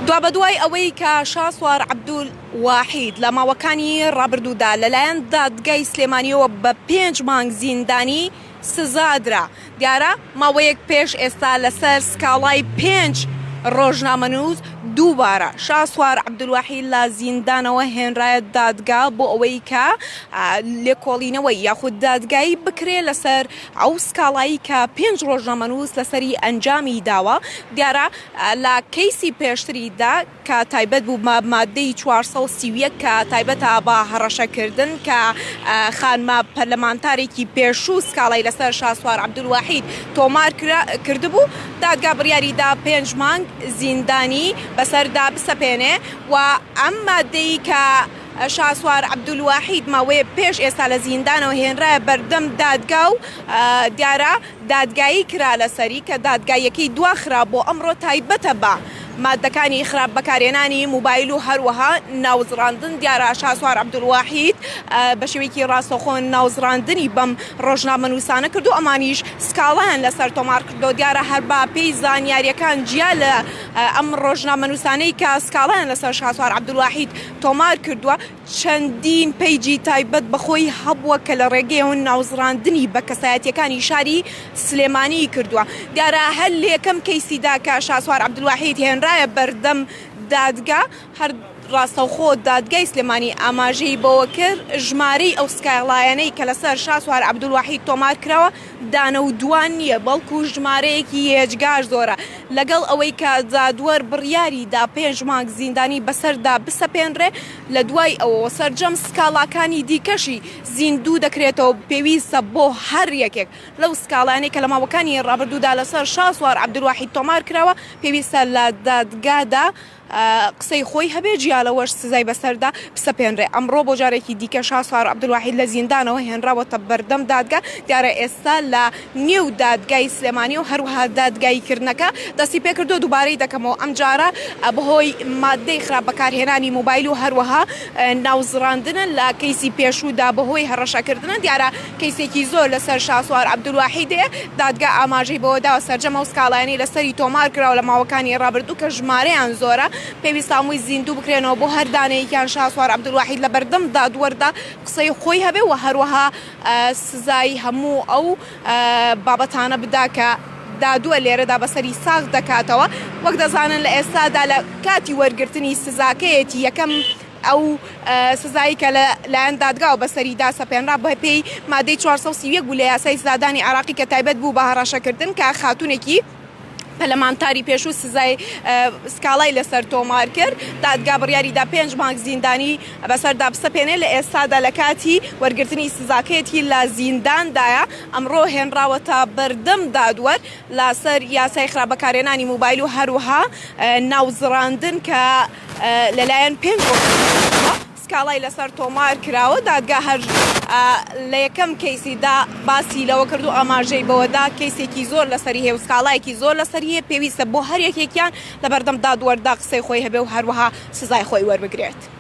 دوا بەدوای ئەوەی کە شاسوار عەبدولواحید لە ماوەکانی ڕابردوودا لەلایەن دادگای سلێمانیەوە بە 5 مانگ زیندانی سزادرا. دیارە ماوەیەک پێش ئێستا لەسەر سکاڵای 5 ڕۆژنامەنووس دووبارە شاسوار عەبدولواحید لە زیندانەوە هێنرایە دادگا بۆ ئەوەی کە لێکۆڵینەوەی یاخود دادگایی بکرێ لەسەر ئەو سکاڵایی کە 5 ڕۆژنامەنووس لەسەری ئەنجامی داوە. دیارە لە کەیسی پێشتریدا کە تایبەت بوو مادەی 431 کە تایبەتە بە هەڕەشەکردن کە خانمە پەرلەمانتارێکی پێشوو سکاڵای لەسەر شاسوار عەبدولواحید تۆمار کردبوو، دادگا بڕیاریدا 5 مانگ زیندانی بەسەردا بسەپێنێ و ئەم مادەی کە شاسوار عەبدولواحید ماوەیە پێش ئێستا لە زیندانەوە هێنرایە بەردەم دادگا و دیارە دادگایی کرا لەسەری کە دادگایەکەی دواخرا بۆ ئەمڕۆ تایبەتە بە مادەکانی خراپ بەکارهێنانی موبایل و هەروەها ناوزڕاندن. دیارە شاسوار عەبدولواحید بە شێوەیەکی ڕاستەوخۆ ناوزڕاندنی بەم ڕۆژنامەنووسانە کردو، ئەمانیش سکاڵیان لەسەر تۆمار کردو. دیارە هەر با پێی زانیاریەکان جیا لە ئەم ڕۆژنامەنووسانەی کە سکاڵیان لەسەر شاسوار عەبدولواحید تۆمار کردووە چەندین پەیجی تایبەت بەخۆی هەبووە کە لە ڕێگەیەوە ناوزڕاندنی بە کەسایەتیەکانی شاری سلێمانی کردووە. دیارە هەر لە یەکەم کەیسیدا کە شاسوار عەبدولواحید هێنرایە بەردەم دادگا، هەر ڕاستەوخۆ دادگای سلێمانی ئاماژەی بەوە کرد ژمارەی ئەو سکاڵایانەی کە لەسەر شاسوار عەبدولواحید تۆمار کراوە دانە و دوان نییە، بەڵکو ژمارەیەکی هێجگار زۆرە. لەگەڵ ئەوەی کە جادوەر بڕیاریدا 5 مانگ زیندانی بەسەردا بسەپێنرێ، لە دوای ئەوە سەرجەم سکاڵاکانی دیکەشی زیندوو دەکرێتەوە پێویستە بۆ هەر یەکێک لەو سکاڵانەی کە لە ماوەکانی ڕابردوودا لەسەر شاسوار عەبدولواحید تۆمار کراوە پێویستە لە دادگادا قسەی خۆی هەبێ جیالەوەش سزای بەسەردا بسەپێنرێ. ئەمڕۆ بۆ جارێکی دیکە شاسوار عەبدولواحید لە زیندانەوە هێنراوەتە بەردەم دادگا. دیارە ئێستا لە نێو دادگای سلێمانی و هەروەها دادگاییکردنەکە دەستی پێکردو دووبارەی دەکەمەوە. ئەم جارە بەهۆی مادەی خراپ بەکارهێنانی موبایل و هەروەها ناوزڕاندنە لە کەیسی پێشوودا بەهۆی هەڕەشەکردنە. دیارە کەیسێکی زۆر لەسەر شاسوار عەبدولواحید هەیە. دادگا ئاماژەی بەوە داوە سەرجەمە و سکاڵایانی لەسەری تۆمار کراوە لە ماوەکانی ڕابردوو کە ژمارەیان زۆرە، پێویستە هەمووی زیندوو بکرێنەوە بۆ هەر دانەیەکیان شاسوار عەبدولواحید لە بەردەم دادوەردا قسەی خۆی هەبێ و هەروەها سزای هەموو ئەو بابەتانە بدا کە دادووە لێرەدا بەسەری ساغ دەکاتەوە. وەک دەزانن لە ئێستادا لە کاتی وەرگرتنی سزاکەیەتی یەکەم ئەو سزایی کە لەلایەن دادگاوە بەسەریدا سەپێنرا بە پێی مادەی 431 بوو لە یاسای سزادانی عێراقی کە تایبەت بوو بە هەڕەشەکردن کە خاتوونێکی پەرلەمانتاری پێشوو سزای سکاڵای لەسەر تۆمار کرد. دادگا بڕیاریدا 5 مانگ زیندانی بەسەردا بسەپێنێ. لە ئێستادا لە کاتی وەرگرتنی سزاکەیەتی لە زینداندایە. ئەمڕۆ هێنراوەتە بەردەم دادوەر لەسەر یاسای خراپ بەکارهێنانی موبایل و هەروەها ناوزڕاندن کە لەلایەن 5 سکاڵای لەسەر تۆمار کراوە. دادگا هەر لە یەکەم کەیسیدا باسی لەوە کردو ئاماژەی بەوەدا کەیسێکی زۆر لەسەری هەیە و سکاڵایەکی زۆر لەسەری هەیە، پێویستە بۆ هەر یەکێکیان لە بەردەم دادوەردا قسەی خۆی هەبێ و هەروەها سزای خۆی وەربگرێت.